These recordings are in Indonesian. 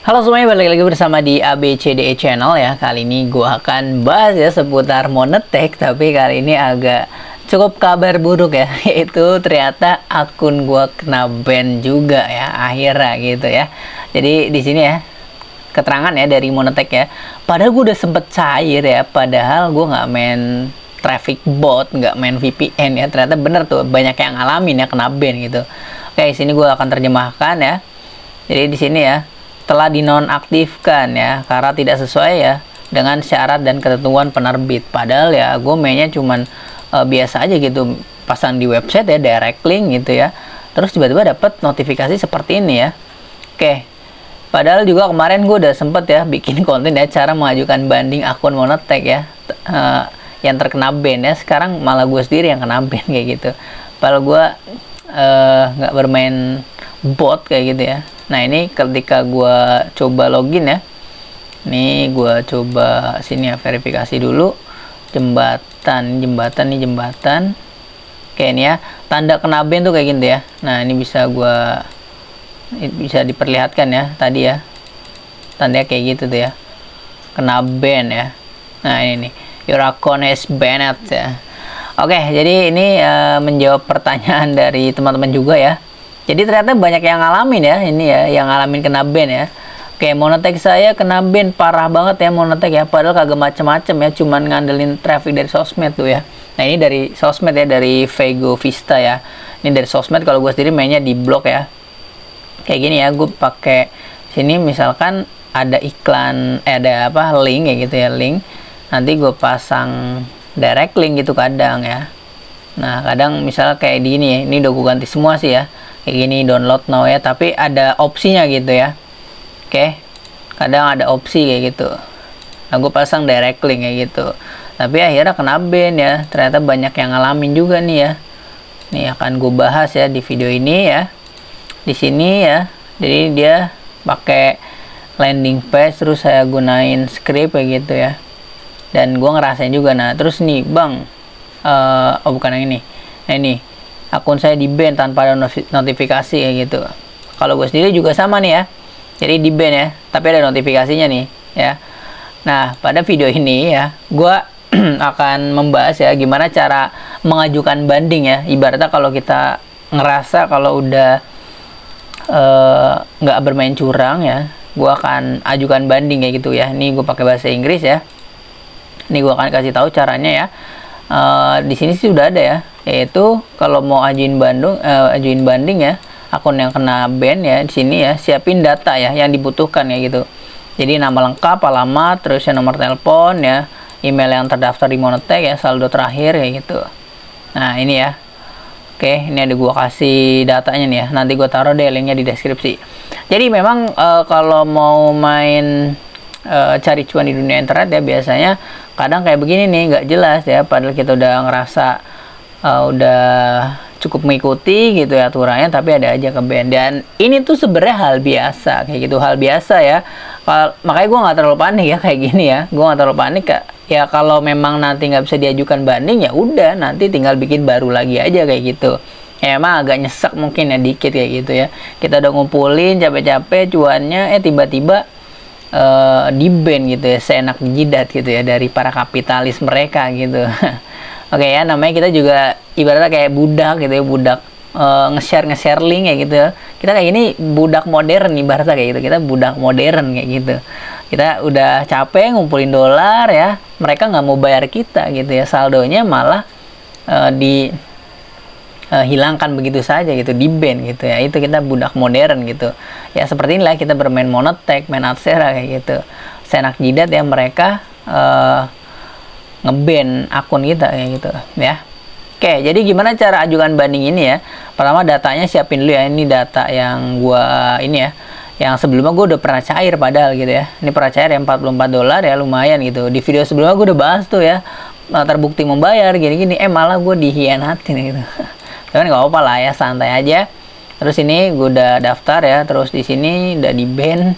Halo semuanya, balik lagi bersama di ABCDE Channel ya. Kali ini gue akan bahas ya seputar Monetek, tapi kali ini agak cukup kabar buruk ya, yaitu ternyata akun gue kena ban juga ya, akhirnya gitu ya. Jadi di sini ya keterangan ya dari Monetek ya. Padahal gue udah sempet cair ya, padahal gue nggak main traffic bot, nggak main VPN ya. Ternyata bener tuh banyak yang ngalamin ya kena ban gitu. Oke, sini gue akan terjemahkan ya. Jadi di sini ya, telah dinonaktifkan ya karena tidak sesuai ya dengan syarat dan ketentuan penerbit. Padahal ya gue mainnya cuman biasa aja gitu, pasang di website ya, direct link gitu ya, terus tiba-tiba dapat notifikasi seperti ini ya. Oke, padahal juga kemarin gue udah sempet ya bikin konten ya cara mengajukan banding akun Monetek ya, yang terkena ban ya. Sekarang malah gue sendiri yang kena ban kayak gitu, padahal gue nggak bermain bot kayak gitu ya. Nah ini ketika gue coba login ya, ini gue coba sini ya, verifikasi dulu jembatan kayak ini ya, tanda kena ban tuh kayak gitu ya. Nah ini bisa diperlihatkan ya tadi ya, tandanya kayak gitu tuh ya, kena ban ya. Nah ini nih, your account is banned ya. Oke, jadi ini menjawab pertanyaan dari teman-teman juga ya. Jadi ternyata banyak yang ngalamin ya, ini ya, yang ngalamin kena ban ya. Oke, Monetek saya kena ban parah banget ya Monetek ya, padahal kagak macem-macem ya, cuman ngandelin traffic dari sosmed tuh ya. Nah ini dari sosmed ya, dari Vego Vista ya. Ini dari sosmed, kalau gue sendiri mainnya di blog ya. Kayak gini ya, gue pakai sini misalkan ada iklan, ada apa, link ya gitu ya, link. Nanti gue pasang direct link gitu kadang ya. Nah kadang misalnya kayak di ini ya, ini udah gue ganti semua sih ya, kayak gini download now ya, tapi ada opsinya gitu ya. Oke, kadang ada opsi kayak gitu. Nah gue pasang direct link kayak gitu, tapi akhirnya kena ban ya. Ternyata banyak yang ngalamin juga nih ya. Nih akan gue bahas ya di video ini ya, di sini ya. Jadi dia pakai landing page, terus saya gunain script kayak gitu ya, dan gue ngerasain juga. Nah terus nih bang, oh bukan yang ini, nah ini akun saya di ban tanpa ada notifikasi kayak gitu. Kalau gue sendiri juga sama nih ya, jadi di ban ya, tapi ada notifikasinya nih ya. Nah pada video ini ya gue akan membahas ya gimana cara mengajukan banding ya. Ibaratnya kalau kita ngerasa kalau udah nggak bermain curang ya, gue akan ajukan banding kayak gitu ya. Ini gue pakai bahasa Inggris ya. Ini gue akan kasih tahu caranya ya. Di sini sih udah ada ya, yaitu kalau mau ajuin banding ya akun yang kena ban ya, di sini ya siapin data ya yang dibutuhkan ya gitu. Jadi nama lengkap, alamat, terus ya nomor telepon ya, email yang terdaftar di Monetek ya, saldo terakhir ya gitu. Nah ini ya, oke, ini ada gua kasih datanya nih ya, nanti gua taruh deh linknya di deskripsi. Jadi memang kalau mau main cari cuan di dunia internet ya, biasanya kadang kayak begini nih, nggak jelas ya, padahal kita udah ngerasa udah cukup mengikuti gitu ya aturannya, tapi ada aja ke ban. Dan ini tuh sebenarnya hal biasa kayak gitu, hal biasa ya. Makanya gue nggak terlalu panik ya kayak gini ya, gue nggak terlalu panik ya. Kalau memang nanti nggak bisa diajukan banding ya udah, nanti tinggal bikin baru lagi aja kayak gitu ya. Emang agak nyesek mungkin ya, dikit kayak gitu ya, kita udah ngumpulin capek-capek cuannya, tiba-tiba di ban gitu ya, seenak jidat gitu ya dari para kapitalis mereka gitu. Oke ya, namanya kita juga ibaratnya kayak budak gitu ya, budak nge-share link kayak gitu ya. Kita kayak gini budak modern ibaratnya kayak gitu, kita budak modern kayak gitu. Kita udah capek ngumpulin dolar ya, mereka nggak mau bayar kita gitu ya, saldonya malah hilangkan begitu saja gitu, di ban gitu ya. Itu kita budak modern gitu ya. Seperti inilah kita bermain Monetek, main Adsera kayak gitu, senak jidat ya mereka ngeban akun kita kayak gitu ya. Oke, jadi gimana cara ajukan banding ini ya? Pertama datanya siapin dulu ya. Ini data yang gua ini ya, yang sebelumnya gue udah pernah cair padahal gitu ya. Ini pernah cair ya, $44 ya, lumayan gitu. Di video sebelumnya gue udah bahas tuh ya, terbukti membayar gini-gini, malah gue dihianatin gitu. Tapi nggak apa-apa lah ya, santai aja. Terus ini gue udah daftar ya, terus di sini udah di ban.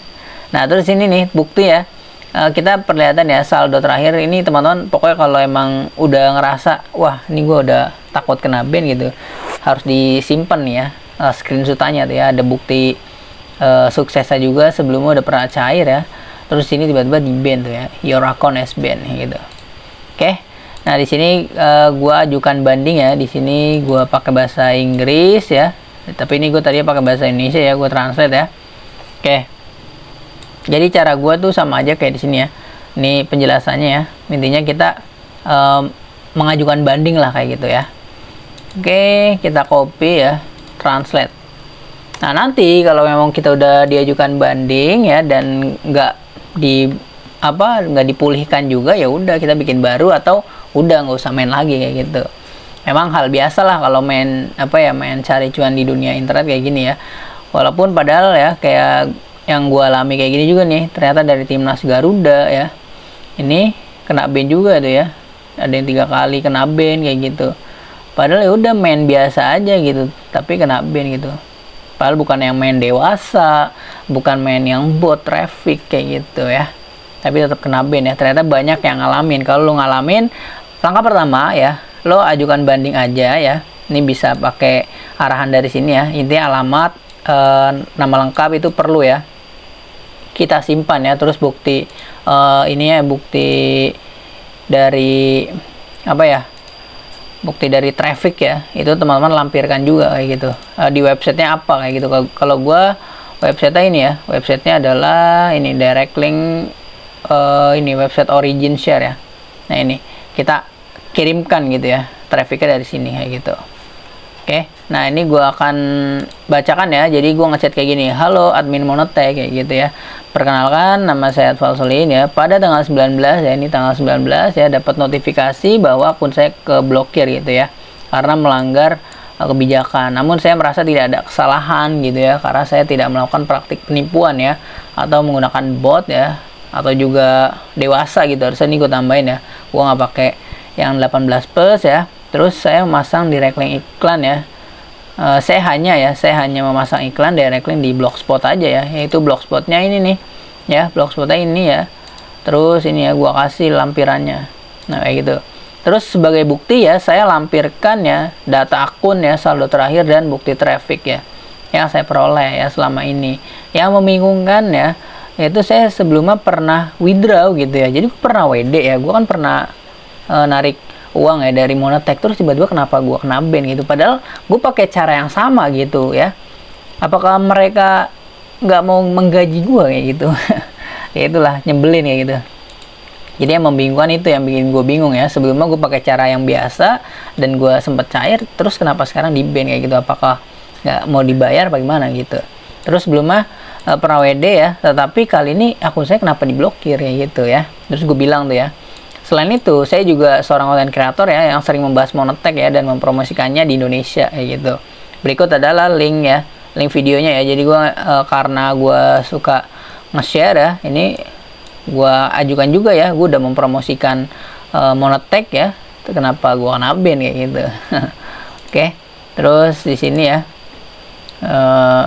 Nah terus ini nih bukti ya, kita perlihatan ya saldo terakhir ini teman-teman. Pokoknya kalau emang udah ngerasa wah ini gue udah takut kena ban gitu, harus disimpan ya screenshotannya tuh ya, ada bukti suksesnya juga sebelumnya udah pernah cair ya. Terus sini tiba-tiba di ban tuh ya, your account is banned gitu. Oke. Nah, di sini gua ajukan banding ya. Di sini gua pakai bahasa Inggris ya. Tapi ini gue tadi pakai bahasa Indonesia ya, gua translate ya. Oke. Jadi cara gua tuh sama aja kayak di sini ya. Ini penjelasannya ya. Intinya kita mengajukan banding lah kayak gitu ya. Oke, kita copy ya, translate. Nah, nanti kalau memang kita udah diajukan banding ya dan nggak dipulihkan juga, ya udah kita bikin baru atau udah nggak usah main lagi kayak gitu. Memang hal biasa lah kalau main main cari cuan di dunia internet kayak gini ya. Walaupun padahal ya kayak yang gua alami kayak gini juga nih, ternyata dari timnas Garuda ya, ini kena ban juga tuh ya. Ada yang 3 kali kena ban kayak gitu. Padahal ya udah main biasa aja gitu, tapi kena ban gitu. Padahal bukan yang main dewasa, bukan main yang bot traffic kayak gitu ya. Tapi tetap kena ban ya. Ternyata banyak yang ngalamin. Kalau lo ngalamin, langkah pertama ya, lo ajukan banding aja ya. Ini bisa pakai arahan dari sini ya. Intinya alamat, nama lengkap itu perlu ya. Kita simpan ya. Terus bukti ini ya, bukti dari bukti dari traffic ya, itu teman-teman lampirkan juga kayak gitu. Di websitenya apa kayak gitu. Kalau gua websitenya ini ya, websitenya adalah ini direct link, ini website origin share ya. Nah, ini kita kirimkan gitu ya, trafficnya dari sini kayak gitu. Oke, nah ini gua akan bacakan ya. Jadi gua ngechat kayak gini, halo admin Monotech kayak gitu ya. Perkenalkan, nama saya Adval Solihin ya. Pada tanggal 19 ya, ini tanggal 19 ya, dapat notifikasi bahwa akun saya keblokir gitu ya, karena melanggar kebijakan. Namun saya merasa tidak ada kesalahan gitu ya, karena saya tidak melakukan praktik penipuan ya, atau menggunakan bot ya, atau juga dewasa gitu. Harusnya ini gue tambahin ya, gue nggak pakai yang 18+ ya. Terus saya memasang direct link iklan ya. Saya hanya memasang iklan direct link di Blogspot aja ya, yaitu Blogspotnya ini nih ya, Blogspotnya ini ya. Terus ini ya, gua kasih lampirannya. Nah, kayak gitu. Terus sebagai bukti ya, saya lampirkan ya data akun ya, saldo terakhir dan bukti traffic ya, yang saya peroleh ya selama ini. Yang membingungkan ya, yaitu saya sebelumnya pernah withdraw gitu ya. Jadi pernah WD ya, gua kan pernah narik uang ya dari Monotech, terus tiba-tiba kenapa gue kena ban gitu, padahal gue pakai cara yang sama gitu ya. Apakah mereka nggak mau menggaji gue kayak gitu? Ya itulah, nyebelin kayak gitu. Jadi yang membingungkan itu yang bikin gue bingung ya. Sebelumnya gue pakai cara yang biasa dan gue sempet cair, terus kenapa sekarang di ban kayak gitu? Apakah nggak mau dibayar bagaimana gitu? Terus sebelumnya pernah WD ya, tetapi kali ini akun saya kenapa diblokir ya gitu ya. Terus gue bilang tuh ya, selain itu, saya juga seorang content creator ya yang sering membahas Monotech ya dan mempromosikannya di Indonesia kayak gitu. Berikut adalah link ya, link videonya ya. Jadi gue karena gue suka nge-share ya, ini gue ajukan juga ya. Gue udah mempromosikan Monotech ya. Itu kenapa gue kena ban kayak gitu. Oke, terus di sini ya,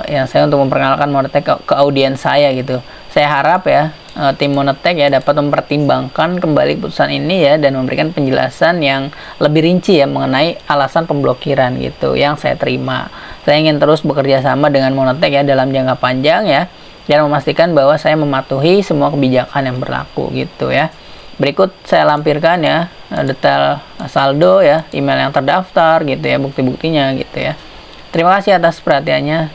yang saya untuk memperkenalkan Monotech ke audiens saya gitu. Saya harap ya tim Monotech ya dapat mempertimbangkan kembali keputusan ini ya dan memberikan penjelasan yang lebih rinci ya mengenai alasan pemblokiran gitu yang saya terima. Saya ingin terus bekerja sama dengan Monotech ya dalam jangka panjang ya, dan memastikan bahwa saya mematuhi semua kebijakan yang berlaku gitu ya. Berikut saya lampirkan ya detail saldo ya, email yang terdaftar gitu ya, bukti-buktinya gitu ya. Terima kasih atas perhatiannya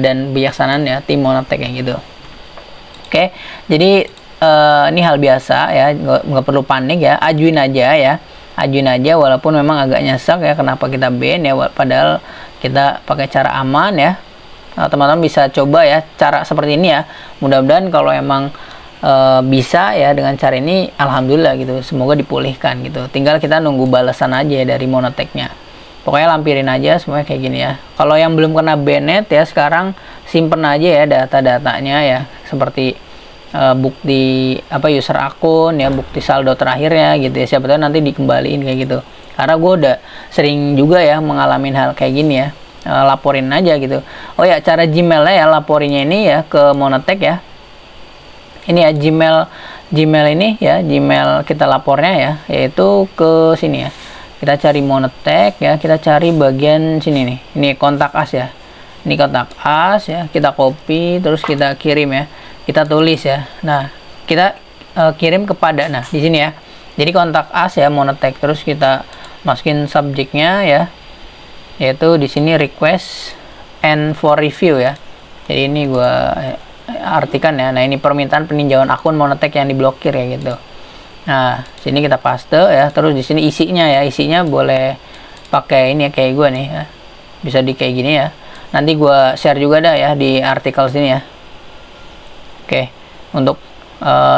dan bijaksanaan ya tim Monotech kayak gitu. Oke, jadi ini hal biasa ya, nggak perlu panik ya, ajuin aja walaupun memang agak nyesek ya kenapa kita ban ya, padahal kita pakai cara aman ya. Teman-teman bisa coba ya cara seperti ini ya, mudah-mudahan kalau emang bisa ya dengan cara ini, alhamdulillah gitu, semoga dipulihkan gitu. Tinggal kita nunggu balasan aja ya dari Monotechnya. Pokoknya lampirin aja semuanya kayak gini ya. Kalau yang belum kena banned ya, sekarang simpen aja ya data-datanya ya, seperti bukti user akun ya, bukti saldo terakhirnya gitu ya, siapa tahu nanti dikembaliin kayak gitu. Karena gue udah sering juga ya mengalami hal kayak gini ya. Laporin aja gitu. Oh ya, cara Gmailnya ya, laporinnya ini ya ke Monotech ya. Ini ya Gmail ini ya, Gmail kita lapornya ya, yaitu ke sini ya. Kita cari Monotech ya, kita cari bagian sini nih. Ini kontak us ya. Ini kontak us ya, kita copy terus kita kirim ya, kita tulis ya. Nah, kita kirim kepada, nah di sini ya. Jadi kontak us ya, Monotech, terus kita masukin subjeknya ya, yaitu di sini request and for review ya. Jadi ini gua artikan ya. Nah, ini permintaan peninjauan akun Monotech yang diblokir ya gitu. Nah, sini kita paste ya. Terus di sini isinya ya, isinya boleh pakai ini ya, kayak gue nih ya. Bisa di kayak gini ya. Nanti gue share juga dah ya di artikel sini ya. Oke, untuk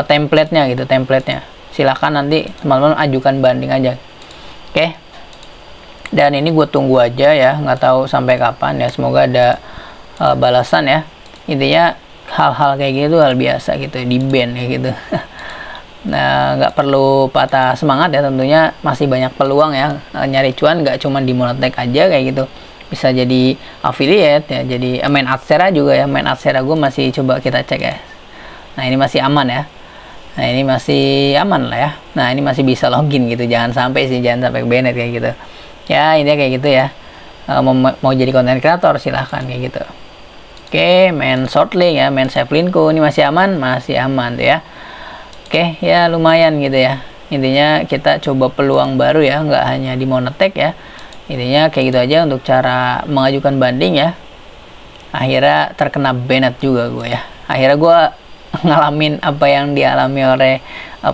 template-nya gitu, template-nya. Silahkan nanti teman-teman ajukan banding aja. Oke. Dan ini gue tunggu aja ya, nggak tahu sampai kapan ya. Semoga ada balasan ya. Intinya hal-hal kayak gitu hal biasa gitu, di ban kayak gitu. Nah, nggak perlu patah semangat ya, tentunya masih banyak peluang ya nyari cuan, nggak cuma di Monotech aja kayak gitu, bisa jadi affiliate ya, jadi main Adsera juga ya, main Adsera gue masih coba kita cek ya. Nah, ini masih aman ya, nah ini masih aman lah ya, nah ini masih bisa login gitu, jangan sampai sih, jangan sampai banned kayak gitu ya. Ini kayak gitu ya, mau jadi konten kreator silahkan kayak gitu. Oke, main shortlink ya, main save linkku ini masih aman tuh ya. Oke, ya lumayan gitu ya. Intinya kita coba peluang baru ya, nggak hanya di Monotech ya. Intinya kayak gitu aja untuk cara mengajukan banding ya. Akhirnya terkena banned juga gue ya. Akhirnya gue ngalamin apa yang dialami oleh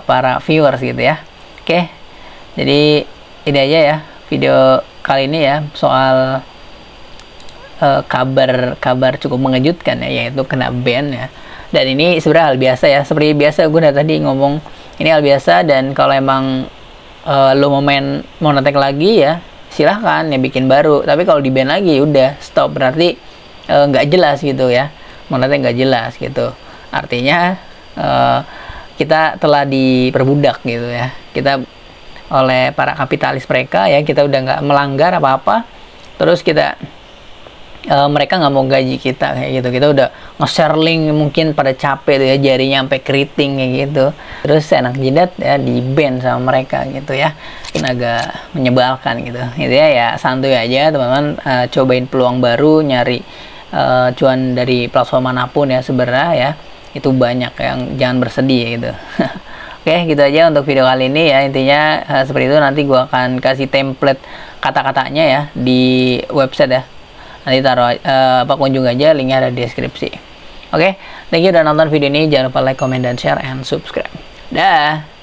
para viewers gitu ya. Oke, jadi ini aja ya video kali ini ya, soal kabar cukup mengejutkan ya, yaitu kena ban ya. Dan ini sebenarnya hal biasa ya, seperti biasa gue dari tadi ngomong, ini hal biasa. Dan kalau emang lo mau main Monotech lagi ya silahkan ya, bikin baru. Tapi kalau di ban lagi udah stop, berarti nggak jelas gitu ya, Monotech nggak jelas gitu. Artinya kita telah diperbudak gitu ya, kita oleh para kapitalis mereka ya. Kita udah nggak melanggar apa-apa, terus kita mereka nggak mau gaji kita kayak gitu. Kita udah nge-share link, mungkin pada capek tuh ya, jarinya sampai keriting kayak gitu, terus enak jidat ya di ban sama mereka gitu ya. Ini agak menyebalkan gitu. Itu ya santuy aja teman-teman, cobain peluang baru, nyari cuan dari platform manapun ya sebenarnya ya, itu banyak, yang jangan bersedih gitu. Oke, gitu aja untuk video kali ini ya. Intinya seperti itu. Nanti gua akan kasih template kata-katanya ya di website ya. Nanti taruh kunjung aja, linknya ada di deskripsi. Oke, thank you udah nonton video ini. Jangan lupa like, comment, dan share, and subscribe. Dah.